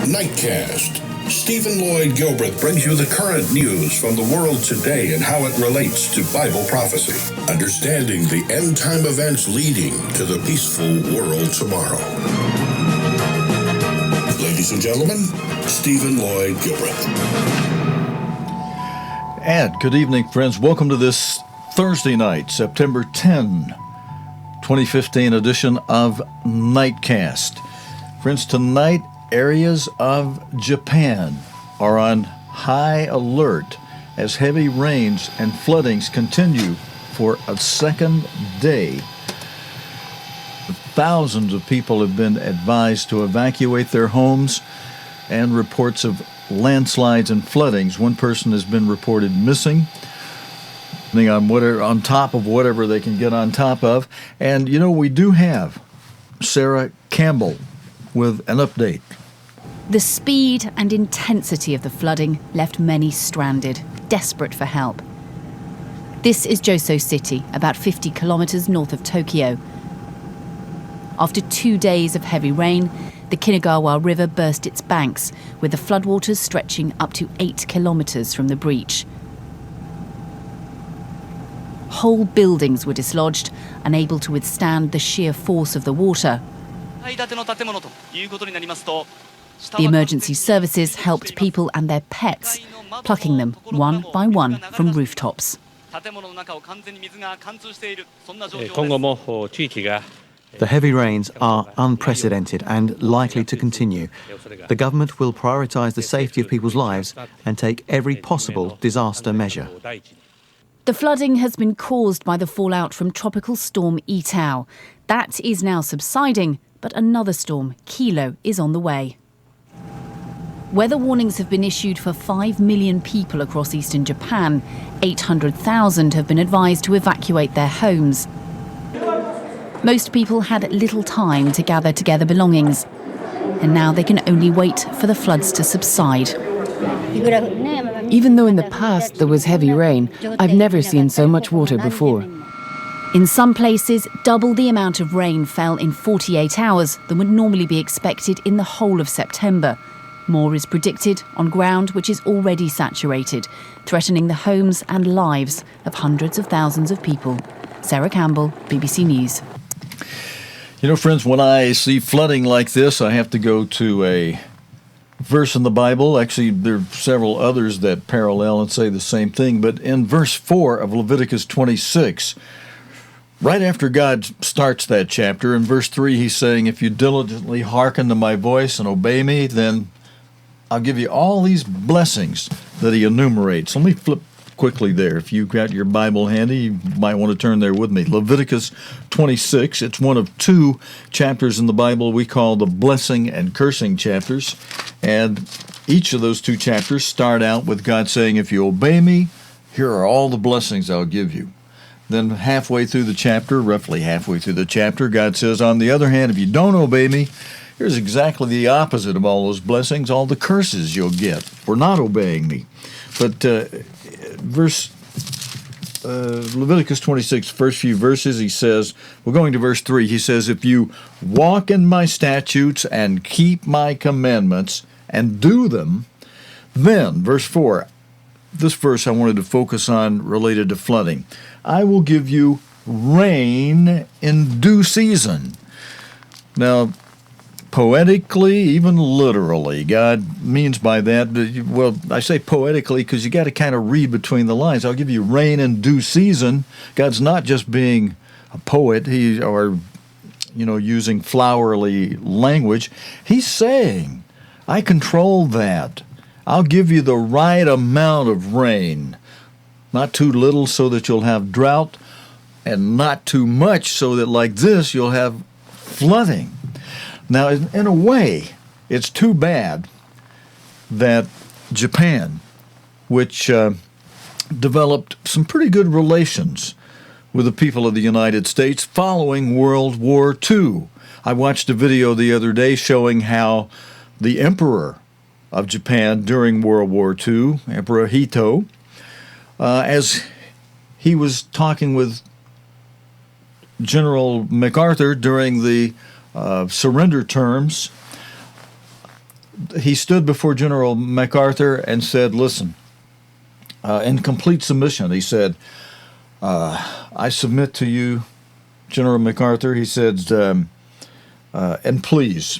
Nightcast. Stephen Lloyd Gilbreth brings you the current news from the world today and how it relates to Bible prophecy. Understanding the end-time events leading to the peaceful world tomorrow. Ladies and gentlemen, Stephen Lloyd Gilbreth. And good evening, friends. Welcome to this Thursday night, September 10, 2015 edition of Nightcast. Friends, tonight, areas of Japan are on high alert as heavy rains and floodings continue for a second day. Thousands of people have been advised to evacuate their homes, and reports of landslides and floodings. One person has been reported missing, on top of whatever they can get on top of. And, we do have Sarah Campbell with an update. The speed and intensity of the flooding left many stranded, desperate for help. This is Joso City, about 50 kilometers north of Tokyo. After 2 days of heavy rain, the Kinagawa River burst its banks, with the floodwaters stretching up to 8 kilometers from the breach. Whole buildings were dislodged, unable to withstand the sheer force of the water. The emergency services helped people and their pets, plucking them one by one from rooftops. The heavy rains are unprecedented and likely to continue. The government will prioritise the safety of people's lives and take every possible disaster measure. The flooding has been caused by the fallout from Tropical Storm Etau. That is now subsiding, but another storm, Kilo, is on the way. Weather warnings have been issued for 5 million people across eastern Japan. 800,000 have been advised to evacuate their homes. Most people had little time to gather together belongings, and now they can only wait for the floods to subside. Even though in the past there was heavy rain, I've never seen so much water before. In some places, double the amount of rain fell in 48 hours than would normally be expected in the whole of September. More is predicted on ground which is already saturated, threatening the homes and lives of hundreds of thousands of people. Sarah Campbell, BBC News. Friends, when I see flooding like this, I have to go to a verse in the Bible. Actually, there are several others that parallel and say the same thing. But in verse 4 of Leviticus 26, right after God starts that chapter, in verse 3, he's saying, if you diligently hearken to my voice and obey me, then I'll give you all these blessings that he enumerates. Let me flip quickly there. If you've got your Bible handy, you might want to turn there with me. Leviticus 26, it's one of two chapters in the Bible we call the blessing and cursing chapters. And each of those two chapters start out with God saying, if you obey me, here are all the blessings I'll give you. Then halfway through the chapter, roughly halfway through the chapter, God says, on the other hand, if you don't obey me, here's exactly the opposite of all those blessings, all the curses you'll get for not obeying me. But Leviticus 26, first few verses, he says, we're going to verse 3, he says, if you walk in my statutes and keep my commandments and do them, then, verse 4, this verse I wanted to focus on related to flooding. I will give you rain in due season. Now, poetically, even literally, God means by that, well, I say poetically because you got to kind of read between the lines. I'll give you rain in due season. God's not just being a poet, using flowery language. He's saying, I control that. I'll give you the right amount of rain. Not too little so that you'll have drought, and not too much so that like this you'll have flooding. Now, in a way, it's too bad that Japan, which developed some pretty good relations with the people of the United States following World War II. I watched a video the other day showing how the Emperor of Japan during World War II, Emperor Hito, as he was talking with General MacArthur during the surrender terms, he stood before General MacArthur and said, listen, in complete submission, he said, I submit to you, General MacArthur. He said, and please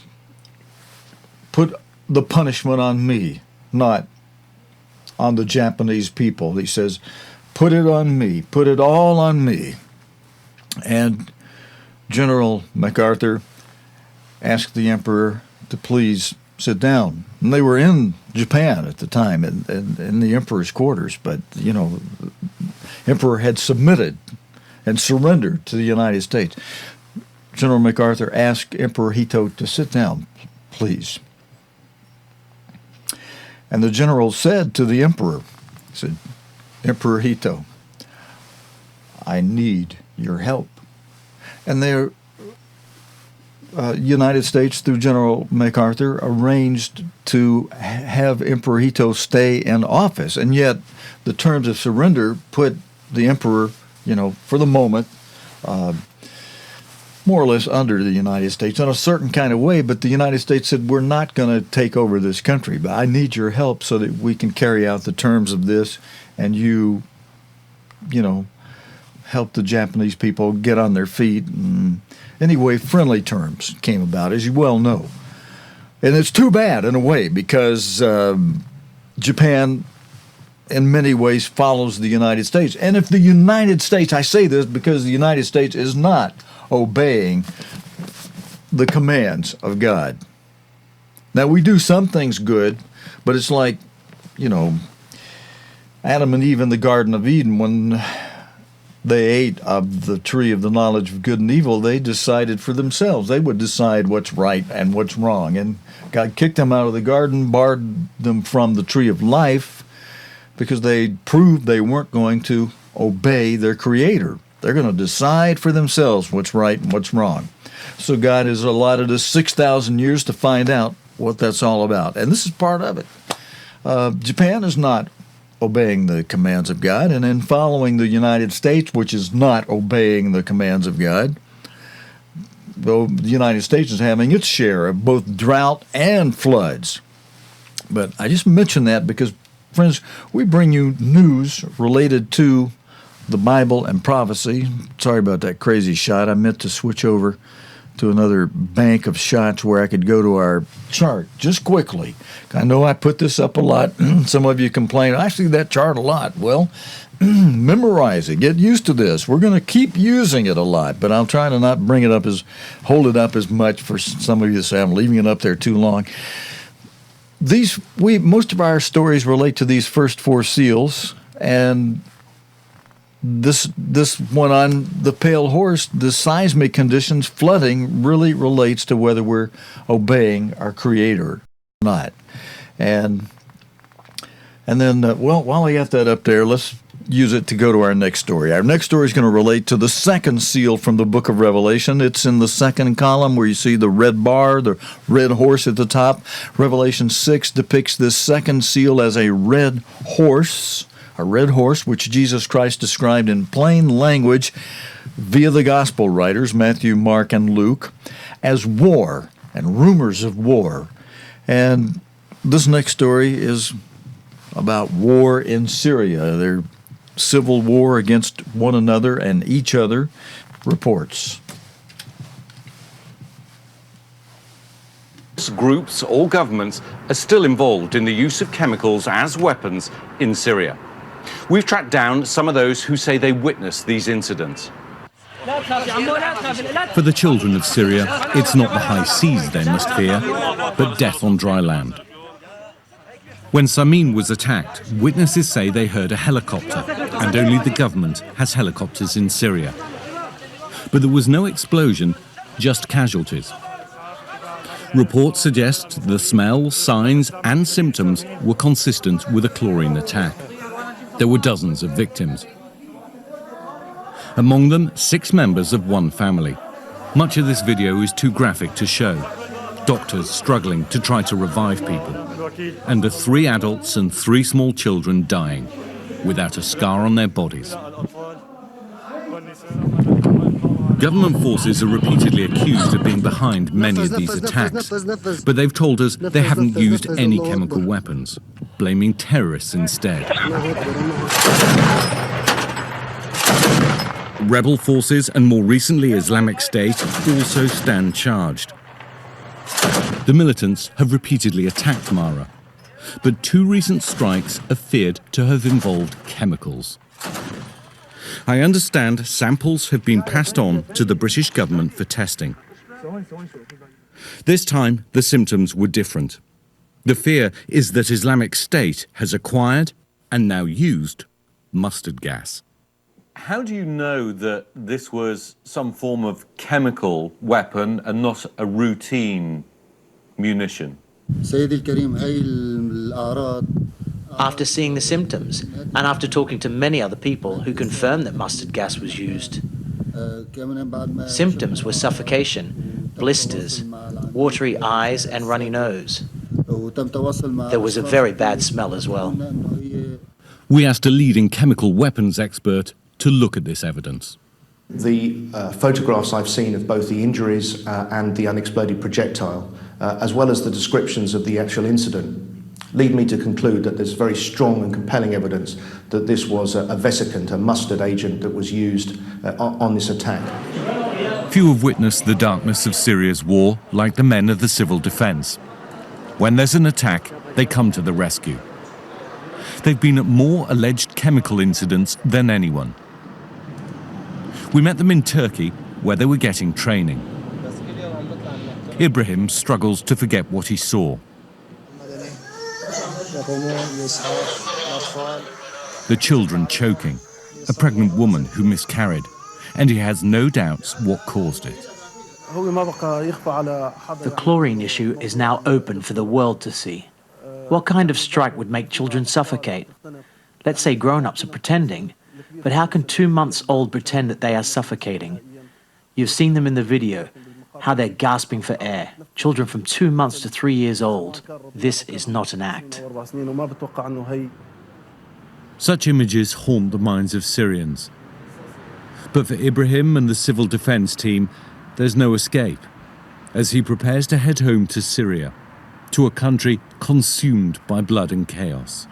put the punishment on me, not on the Japanese people. He says, put it on me, put it all on me. And General MacArthur asked the emperor to please sit down. And they were in Japan at the time, in the emperor's quarters, but, you know, the emperor had submitted and surrendered to the United States. General MacArthur asked Emperor Hito to sit down, please. And the general said to the emperor, he said, Emperor Hito, I need your help. And the United States, through General MacArthur, arranged to have Emperor Hito stay in office. And yet the terms of surrender put the emperor, you know, for the moment, more or less under the United States in a certain kind of way. But the United States said, we're not going to take over this country, but I need your help so that we can carry out the terms of this, and you know, help the Japanese people get on their feet. And anyway, friendly terms came about, as you well know. And it's too bad in a way, because Japan in many ways follows the United States. And if the United States, I say this because the United States is not obeying the commands of God. Now, we do some things good, but it's like, you know, Adam and Eve in the Garden of Eden, when they ate of the tree of the knowledge of good and evil, they decided for themselves. They would decide what's right and what's wrong. And God kicked them out of the garden, barred them from the tree of life, because they proved they weren't going to obey their Creator. They're going to decide for themselves what's right and what's wrong. So God has allotted us 6,000 years to find out what that's all about. And this is part of it. Japan is not obeying the commands of God, and in following the United States, which is not obeying the commands of God, though the United States is having its share of both drought and floods. But I just mention that because, friends, we bring you news related to the Bible and prophecy. Sorry about that crazy shot. I meant to switch over to another bank of shots where I could go to our chart just quickly. I know I put this up a lot. Some of you complain, I see that chart a lot. Well, memorize it. Get used to this. We're going to keep using it a lot, but I'll try to not hold it up as much for some of you to say I'm leaving it up there too long. Most of our stories relate to these first four seals, and this one on the Pale Horse, the seismic conditions, flooding, really relates to whether we're obeying our Creator or not. And then, while I got that up there, let's use it to go to our next story. Our next story is going to relate to the second seal from the book of Revelation. It's in the second column where you see the red bar, the red horse at the top. Revelation 6 depicts this second seal as a red horse, which Jesus Christ described in plain language via the gospel writers, Matthew, Mark, and Luke, as war and rumors of war. And this next story is about war in Syria. Their civil war against one another and each other. Reports. Groups or governments are still involved in the use of chemicals as weapons in Syria. We've tracked down some of those who say they witnessed these incidents. For the children of Syria, it's not the high seas they must fear, but death on dry land. When Samin was attacked, witnesses say they heard a helicopter, and only the government has helicopters in Syria. But there was no explosion, just casualties. Reports suggest the smell, signs, and symptoms were consistent with a chlorine attack. There were dozens of victims. Among them, 6 members of one family. Much of this video is too graphic to show. Doctors struggling to try to revive people. And the 3 adults and 3 small children dying, without a scar on their bodies. Government forces are repeatedly accused of being behind many of these attacks, but they've told us they haven't used any chemical weapons, blaming terrorists instead. Rebel forces and more recently Islamic State also stand charged. The militants have repeatedly attacked Mara, but 2 recent strikes are feared to have involved chemicals. I understand samples have been passed on to the British government for testing. This time, the symptoms were different. The fear is that Islamic State has acquired and now used mustard gas. How do you know that this was some form of chemical weapon and not a routine munition? After seeing the symptoms, and after talking to many other people who confirmed that mustard gas was used, symptoms were suffocation, blisters, watery eyes and runny nose. There was a very bad smell as well. We asked a leading chemical weapons expert to look at this evidence. The photographs I've seen of both the injuries and the unexploded projectile, as well as the descriptions of the actual incident, lead me to conclude that there's very strong and compelling evidence that this was a vesicant, a mustard agent that was used on this attack. Few have witnessed the darkness of Syria's war like the men of the civil defence. When there's an attack, they come to the rescue. They've been at more alleged chemical incidents than anyone. We met them in Turkey, where they were getting training. Ibrahim struggles to forget what he saw. The children choking, a pregnant woman who miscarried, and he has no doubts what caused it. The chlorine issue is now open for the world to see. What kind of strike would make children suffocate? Let's say grown-ups are pretending, but how can 2 months old pretend that they are suffocating? You've seen them in the video, how they're gasping for air. Children from 2 months to 3 years old. This is not an act. Such images haunt the minds of Syrians. But for Ibrahim and the civil defence team, there's no escape, as he prepares to head home to Syria, to a country consumed by blood and chaos.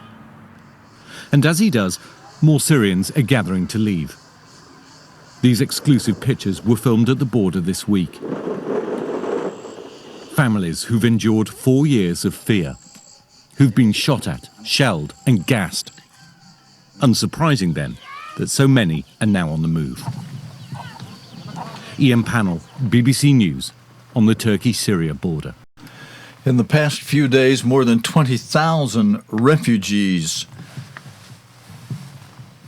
And as he does, more Syrians are gathering to leave. These exclusive pictures were filmed at the border this week. Families who've endured 4 years of fear, who've been shot at, shelled and gassed. Unsurprising then that so many are now on the move. Ian Pannell, BBC News, on the Turkey-Syria border. In the past few days, more than 20,000 refugees,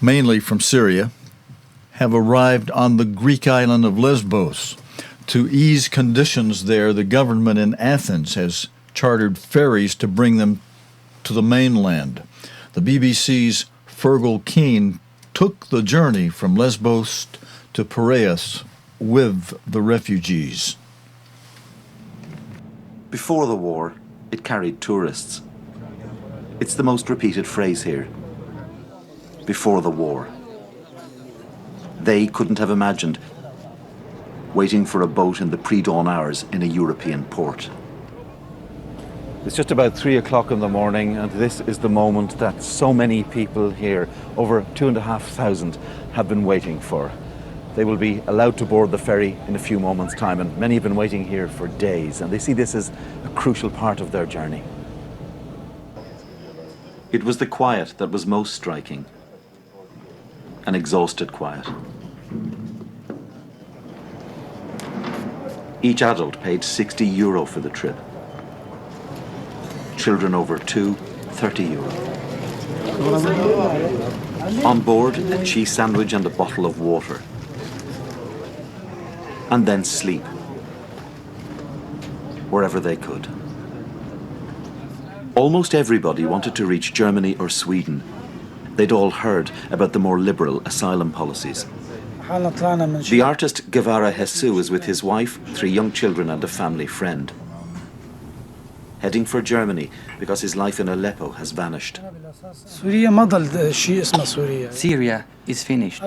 mainly from Syria, have arrived on the Greek island of Lesbos. To ease conditions there, the government in Athens has chartered ferries to bring them to the mainland. The BBC's Fergal Keane took the journey from Lesbos to Piraeus with the refugees. Before the war, it carried tourists. It's the most repeated phrase here. Before the war. They couldn't have imagined waiting for a boat in the pre-dawn hours in a European port. It's just about 3 o'clock in the morning, and this is the moment that so many people here, over 2,500, have been waiting for. They will be allowed to board the ferry in a few moments' time, and many have been waiting here for days, and they see this as a crucial part of their journey. It was the quiet that was most striking. An exhausted quiet. Each adult paid €60 for the trip. Children over 2, €30. On board, a cheese sandwich and a bottle of water. And then sleep. Wherever they could. Almost everybody wanted to reach Germany or Sweden. They'd all heard about the more liberal asylum policies. The artist Guevara Jesus is with his wife, 3 young children and a family friend. heading for Germany because his life in Aleppo has vanished. Syria is finished.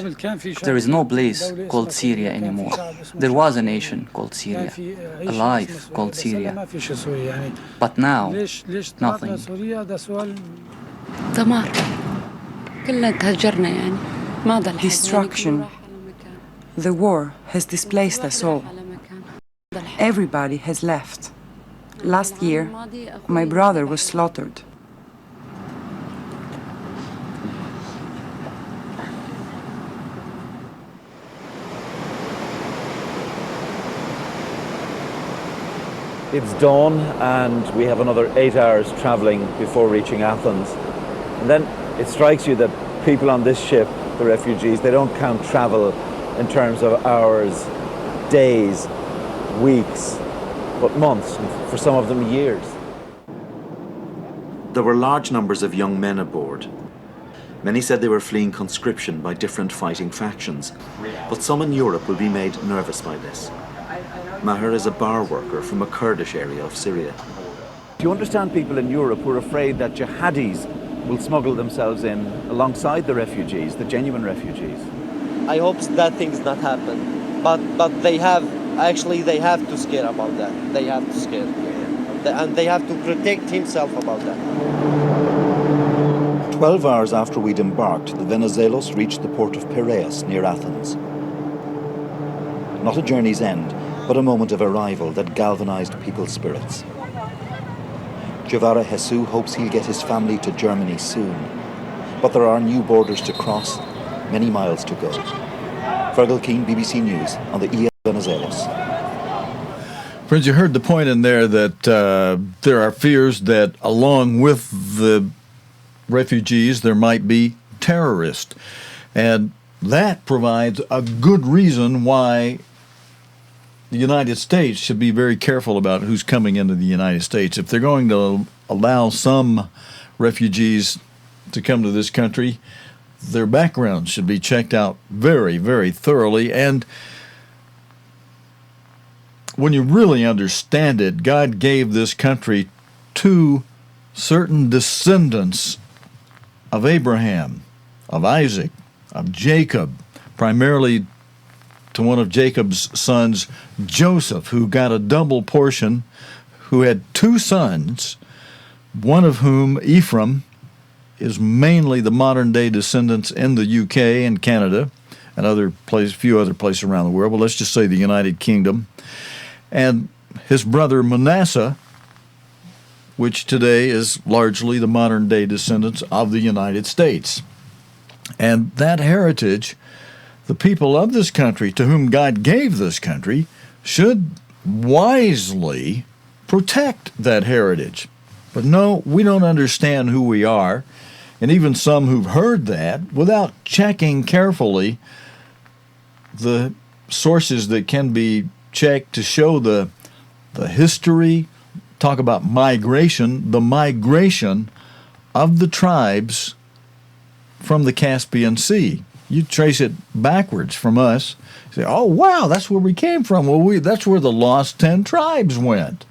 There is no place called Syria anymore. There was a nation called Syria, a life called Syria. But now, nothing. Destruction. The war has displaced us all. Everybody has left. Last year, my brother was slaughtered. It's dawn and we have another 8 hours travelling before reaching Athens. And then it strikes you that people on this ship, the refugees, they don't count travel in terms of hours, days, weeks, but months, and for some of them years. There were large numbers of young men aboard. Many said they were fleeing conscription by different fighting factions, but some in Europe will be made nervous by this. Maher is a bar worker from a Kurdish area of Syria. Do you understand people in Europe who are afraid that jihadis will smuggle themselves in alongside the refugees, the genuine refugees? I hope that things not happen, but they have to scare about that. They have to scare, and they have to protect himself about that. 12 hours after we'd embarked, the Venizelos reached the port of Piraeus near Athens. Not a journey's end, but a moment of arrival that galvanized people's spirits. Jovara Hesu hopes he'll get his family to Germany soon, but there are new borders to cross, many miles to go. Fergal Keane, BBC News, on the ES Venizelos. Friends, you heard the point in there that there are fears that along with the refugees there might be terrorists, and that provides a good reason why the United States should be very careful about who's coming into the United States. If they're going to allow some refugees to come to this country, their background should be checked out very, very thoroughly. And when you really understand it, God gave this country to certain descendants of Abraham, of Isaac, of Jacob, primarily to one of Jacob's sons, Joseph, who got a double portion, who had two sons, one of whom, Ephraim, is mainly the modern-day descendants in the UK and Canada and few other places around the world, but let's just say the United Kingdom, and his brother Manasseh, which today is largely the modern-day descendants of the United States. And that heritage, the people of this country to whom God gave this country should wisely protect that heritage. But no, we don't understand who we are, and even some who've heard that, without checking carefully the sources that can be checked to show the history, talk about migration, the migration of the tribes from the Caspian Sea. You trace it backwards from us. You say, oh, wow, that's where we came from. Well, that's where the lost 10 tribes went.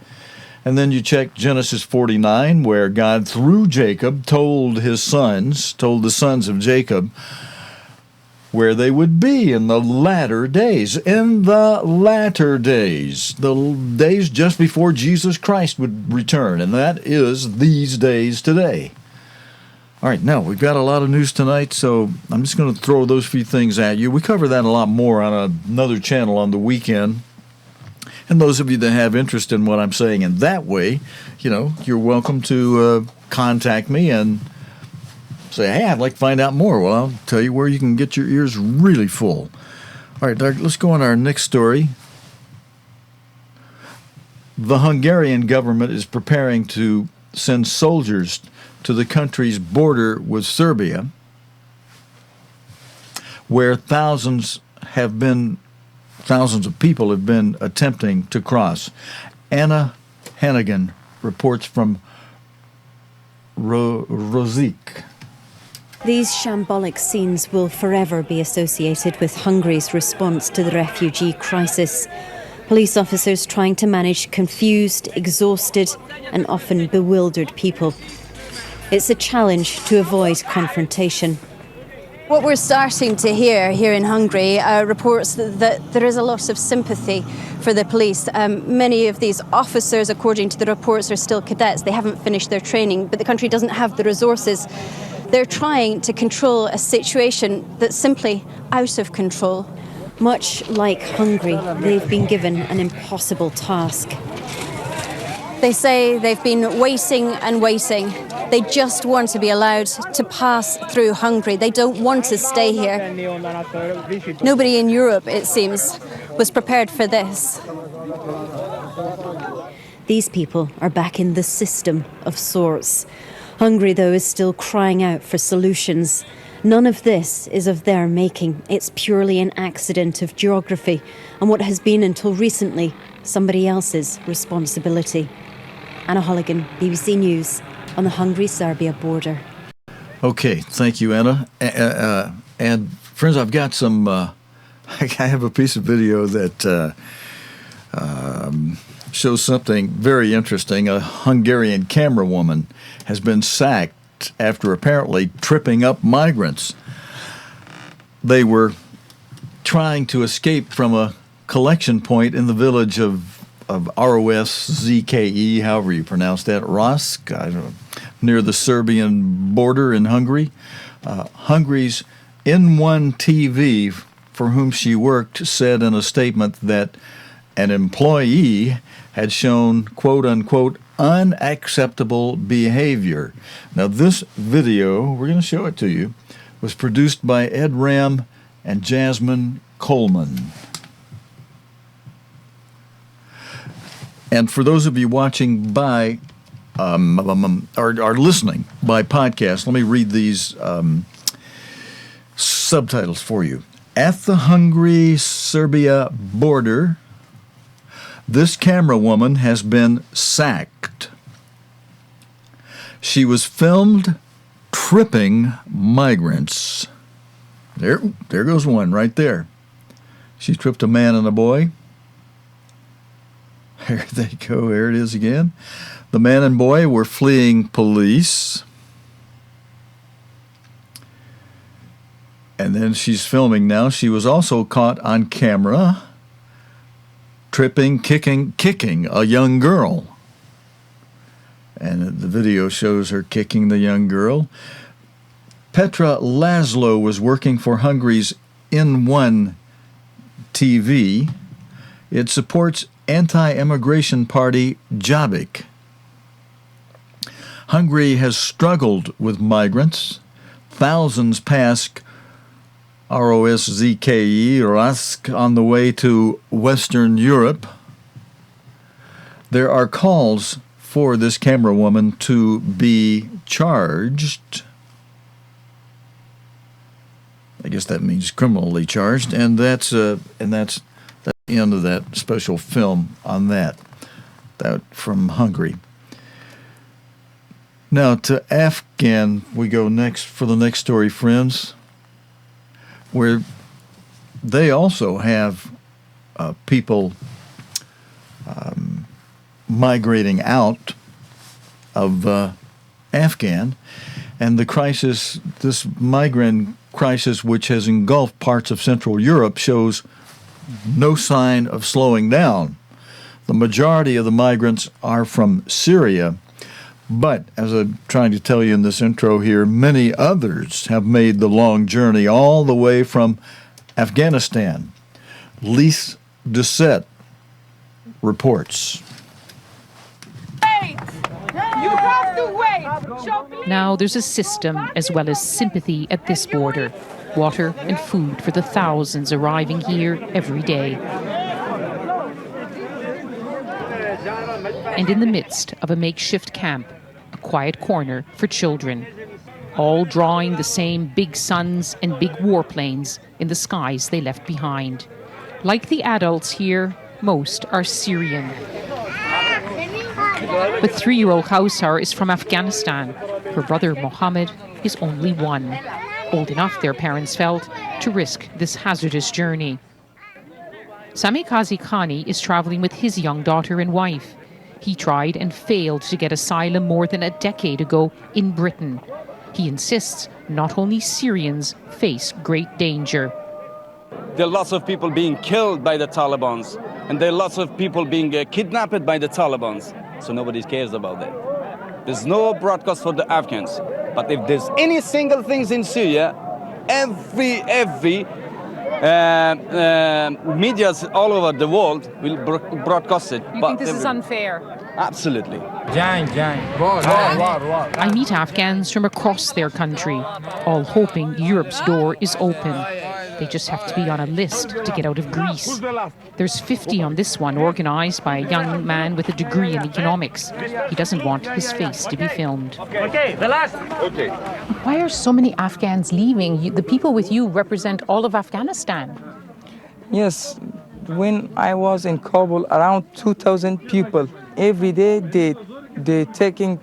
And then you check Genesis 49, where God, through Jacob, told the sons of Jacob, where they would be in the latter days. In the latter days, the days just before Jesus Christ would return. And that is these days today. All right, now, we've got a lot of news tonight, so I'm just going to throw those few things at you. We cover that a lot more on another channel on the weekend. And those of you that have interest in what I'm saying in that way, you're welcome to contact me and say, hey, I'd like to find out more. Well, I'll tell you where you can get your ears really full. All right, let's go on our next story. The Hungarian government is preparing to send soldiers to the country's border with Serbia, where thousands of people have been attempting to cross. Anna Hannigan reports from Rozik. These shambolic scenes will forever be associated with Hungary's response to the refugee crisis. Police officers trying to manage confused, exhausted, and often bewildered people. It's a challenge to avoid confrontation. What we're starting to hear here in Hungary are reports that there is a lot of sympathy for the police. Many of these officers, according to the reports, are still cadets. They haven't finished their training, but the country doesn't have the resources. They're trying to control a situation that's simply out of control. Much like Hungary, they've been given an impossible task. They say they've been waiting and waiting. They just want to be allowed to pass through Hungary. They don't want to stay here. Nobody in Europe, it seems, was prepared for this. These people are back in the system of sorts. Hungary, though, is still crying out for solutions. None of this is of their making. It's purely an accident of geography and what has been until recently somebody else's responsibility. Anna Holligan, BBC News, on the Hungary-Serbia border. Okay, thank you, Anna. And friends, I've got some, I have a piece of video that shows something very interesting. A Hungarian camerawoman has been sacked after apparently tripping up migrants. They were trying to escape from a collection point in the village of ROSZKE, however you pronounce that, Rask, near the Serbian border in Hungary. Hungary's N1 TV, for whom she worked, said in a statement that an employee had shown, quote-unquote, unacceptable behavior. Now, this video, we're going to show it to you, was produced by Ed Ram and Jasmine Coleman. And for those of you watching by, or listening by podcast, let me read these subtitles for you. At the Hungary-Serbia border, this camerawoman has been sacked. She was filmed tripping migrants. There goes one right there. She tripped a man and a boy. There they go. There it is again. The man and boy were fleeing police. And then she's filming now. She was also caught on camera tripping, kicking a young girl. And the video shows her kicking the young girl. Petra Laszlo was working for Hungary's N1 TV. It supports anti-immigration party Jobbik. Hungary has struggled with migrants. Thousands pass ROSZKE, Rask, on the way to Western Europe. There are calls for this camerawoman to be charged. I guess that means criminally charged, and that's the end of that special film on that from Hungary. Now to Afghan we go next for the next story, friends, where they also have people migrating out of Afghan, and the crisis, this migrant crisis, which has engulfed parts of Central Europe, shows no sign of slowing down. The majority of the migrants are from Syria, but as I'm trying to tell you in this intro here, many others have made the long journey all the way from Afghanistan. Lise Doucette reports. Wait! You have to wait! Now there's a system as well as sympathy at this border. Water and food for the thousands arriving here every day. And in the midst of a makeshift camp, a quiet corner for children, all drawing the same big suns and big warplanes in the skies they left behind. Like the adults here, most are Syrian. But 3-year-old Kausar is from Afghanistan. Her brother Mohammed is only 1. Old enough, their parents felt, to risk this hazardous journey. Sami Kazi Khani is travelling with his young daughter and wife. He tried and failed to get asylum more than a decade ago in Britain. He insists not only Syrians face great danger. There are lots of people being killed by the Taliban, and there are lots of people being kidnapped by the Taliban, so nobody cares about that. There's no broadcast for the Afghans, but if there's any single things in Syria, every media all over the world will broadcast it. You think this is unfair? Absolutely. I meet Afghans from across their country, all hoping Europe's door is open. They just have to be on a list to get out of Greece. There's 50 on this one, organised by a young man with a degree in economics. He doesn't want his face to be filmed. Okay, the last. Okay. Why are so many Afghans leaving? The people with you represent all of Afghanistan. Yes, when I was in Kabul, around 2,000 people. Every day they taking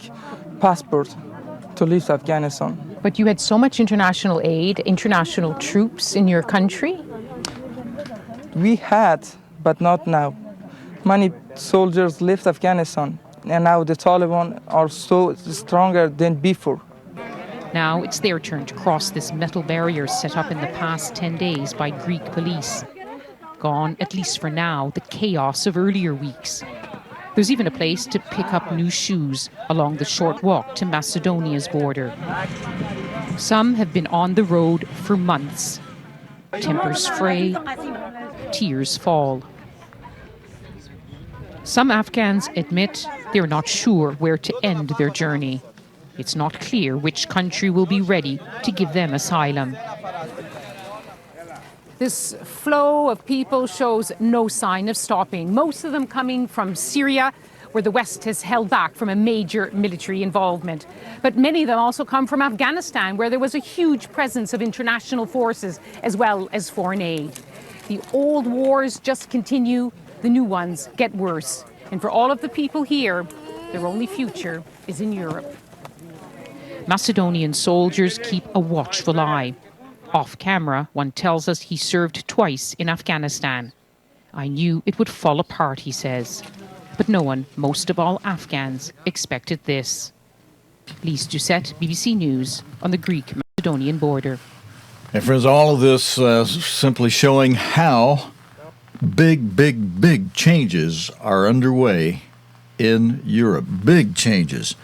passport to leave Afghanistan. But you had so much international aid, international troops in your country? We had, but not now. Many soldiers left Afghanistan, and now the Taliban are so stronger than before. Now it's their turn to cross this metal barrier set up in the past 10 days by Greek police. Gone, at least for now, the chaos of earlier weeks. There's even a place to pick up new shoes along the short walk to Macedonia's border. Some have been on the road for months. Tempers fray, tears fall. Some Afghans admit they're not sure where to end their journey. It's not clear which country will be ready to give them asylum. This flow of people shows no sign of stopping. Most of them coming from Syria, where the West has held back from a major military involvement. But many of them also come from Afghanistan, where there was a huge presence of international forces as well as foreign aid. The old wars just continue, the new ones get worse. And for all of the people here, their only future is in Europe. Macedonian soldiers keep a watchful eye. Off camera, one tells us he served twice in Afghanistan. I knew it would fall apart, he says. But no one, most of all Afghans, expected this. Lise Doucette, BBC News, on the Greek-Macedonian border. And friends, all of this simply showing how big changes are underway in Europe. Big changes.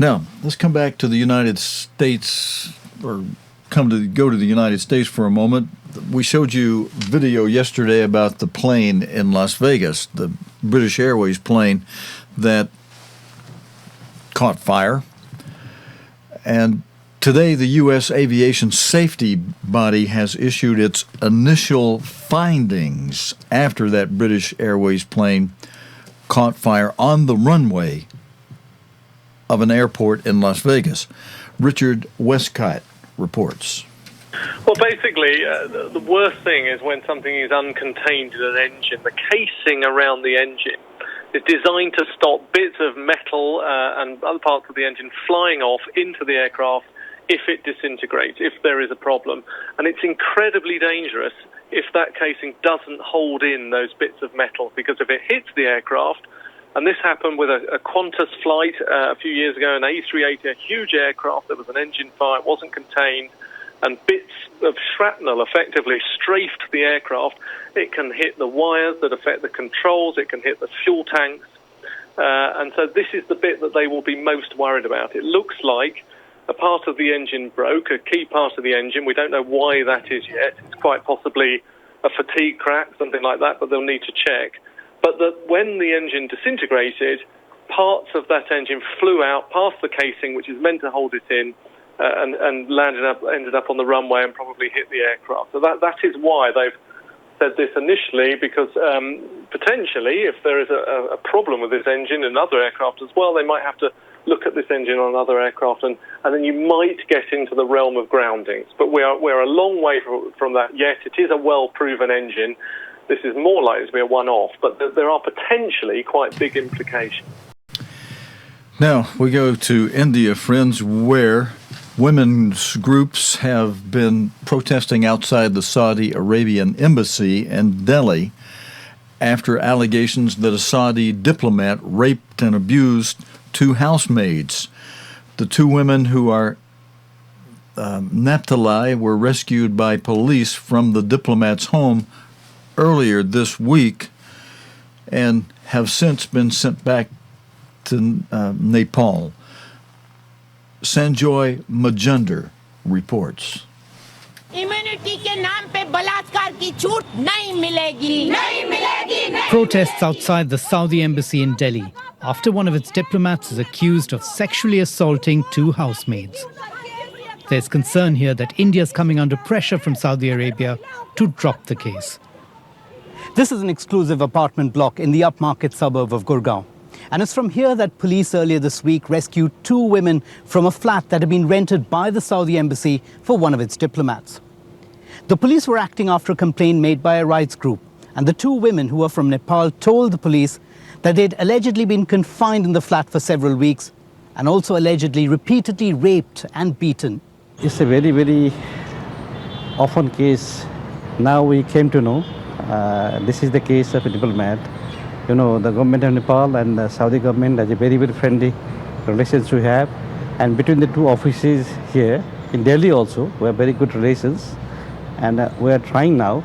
Now, let's come back to the United States, or go to the United States for a moment. We showed you video yesterday about the plane in Las Vegas, the British Airways plane that caught fire. And today, the U.S. Aviation Safety Body has issued its initial findings after that British Airways plane caught fire on the runway of an airport in Las Vegas. Richard Westcott reports. Well, basically, the worst thing is when something is uncontained in an engine. The casing around the engine is designed to stop bits of metal and other parts of the engine flying off into the aircraft if it disintegrates, if there is a problem. And it's incredibly dangerous if that casing doesn't hold in those bits of metal, because if it hits the aircraft, and this happened with a Qantas flight a few years ago, an A380, a huge aircraft. There was an engine fire, it wasn't contained, and bits of shrapnel effectively strafed the aircraft. It can hit the wires that affect the controls, it can hit the fuel tanks, and so this is the bit that they will be most worried about. It looks like a part of the engine broke, a key part of the engine. We don't know why that is yet. It's quite possibly a fatigue crack, something like that, but they'll need to check. But that when the engine disintegrated, parts of that engine flew out past the casing, which is meant to hold it in, and ended up on the runway and probably hit the aircraft. So that is why they've said this initially, because potentially, if there is a problem with this engine and other aircraft as well, they might have to look at this engine on other aircraft, and then you might get into the realm of groundings. But we're a long way from that yet. It is a well-proven engine. This is more likely to be a one-off, but there are potentially quite big implications. Now, we go to India, friends, where women's groups have been protesting outside the Saudi Arabian embassy in Delhi after allegations that a Saudi diplomat raped and abused 2 housemaids. The 2 women who are Naphtali were rescued by police from the diplomat's home earlier this week and have since been sent back to Nepal. Sanjoy Majumdar reports. Protests outside the Saudi embassy in Delhi after one of its diplomats is accused of sexually assaulting 2 housemaids. There's concern here that India is coming under pressure from Saudi Arabia to drop the case. This is an exclusive apartment block in the upmarket suburb of Gurgaon. And it's from here that police earlier this week rescued 2 women from a flat that had been rented by the Saudi embassy for one of its diplomats. The police were acting after a complaint made by a rights group, and the 2 women who were from Nepal told the police that they'd allegedly been confined in the flat for several weeks and also allegedly repeatedly raped and beaten. It's a very, very often case. Now we came to know this is the case of a diplomat. You know, the government of Nepal and the Saudi government has a very, very friendly relations we have. And between the 2 offices here, in Delhi also, we have very good relations. And we are trying now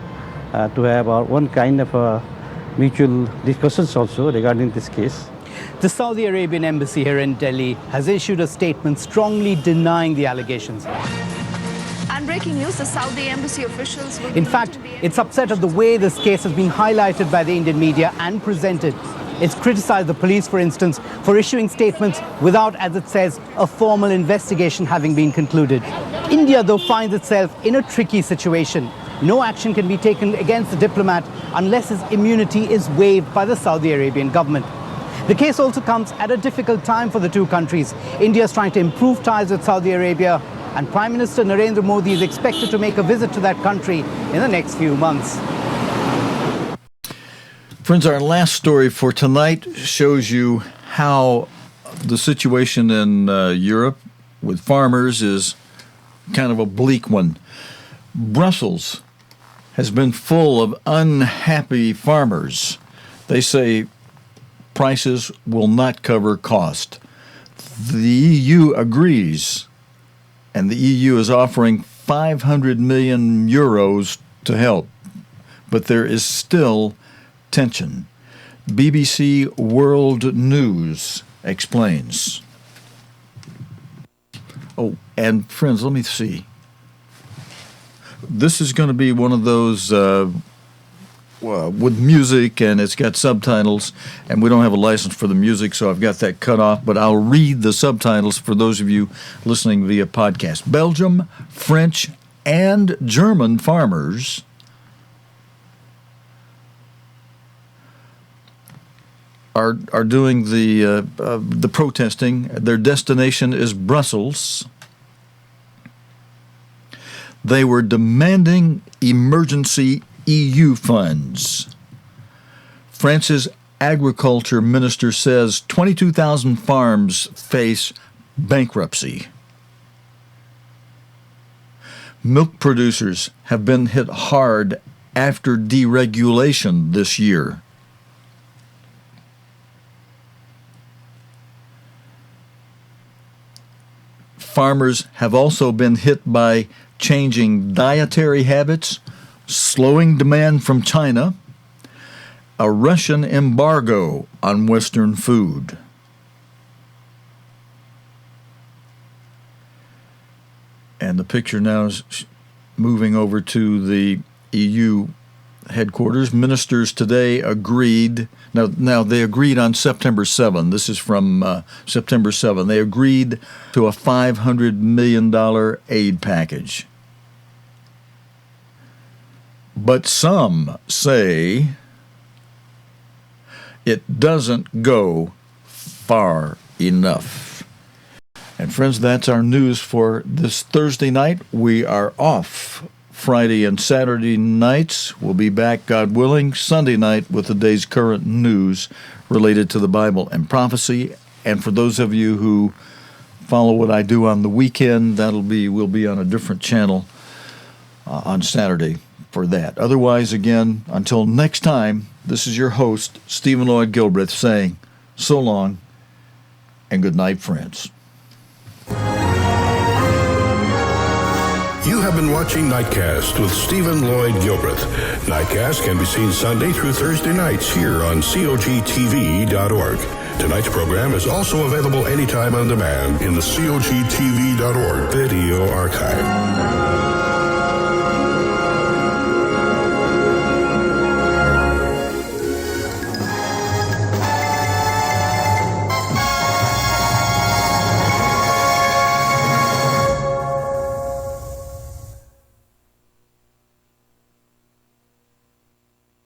to have our own kind of mutual discussions also regarding this case. The Saudi Arabian embassy here in Delhi has issued a statement strongly denying the allegations. And breaking news, the Saudi embassy officials will... In fact, it's upset at the way this case has been highlighted by the Indian media and presented. It's criticized the police, for instance, for issuing statements without, as it says, a formal investigation having been concluded. India, though, finds itself in a tricky situation. No action can be taken against the diplomat unless his immunity is waived by the Saudi Arabian government. The case also comes at a difficult time for the 2 countries. India is trying to improve ties with Saudi Arabia, and Prime Minister Narendra Modi is expected to make a visit to that country in the next few months. Friends, our last story for tonight shows you how the situation in Europe with farmers is kind of a bleak one. Brussels has been full of unhappy farmers. They say prices will not cover cost. The EU agrees, and the EU is offering 500 million euros to help. But there is still tension. BBC World News explains. Oh, and friends, let me see. This is going to be one of those with music, and it's got subtitles, and we don't have a license for the music, so I've got that cut off, but I'll read the subtitles for those of you listening via podcast. Belgium, French, and German farmers are doing the protesting. Their destination is Brussels. They were demanding emergency EU funds. France's agriculture minister says 22,000 farms face bankruptcy. Milk producers have been hit hard after deregulation this year. Farmers have also been hit by changing dietary habits, slowing demand from China, a Russian embargo on Western food. And the picture now is moving over to the EU headquarters. Ministers today agreed. Now they agreed on September 7. This is from September 7. They agreed to a $500 million aid package. But some say it doesn't go far enough. And friends, that's our news for this Thursday night. We are off Friday and Saturday nights. We'll be back, God willing, Sunday night with the day's current news related to the Bible and prophecy. And for those of you who follow what I do on the weekend, we'll be on a different channel on Saturday. for that. Otherwise, again, until next time, this is your host, Stephen Lloyd Gilbreth, saying so long and good night, friends. You have been watching Nightcast with Stephen Lloyd Gilbreth. Nightcast can be seen Sunday through Thursday nights here on cogtv.org. Tonight's program is also available anytime on demand in the cogtv.org video archive.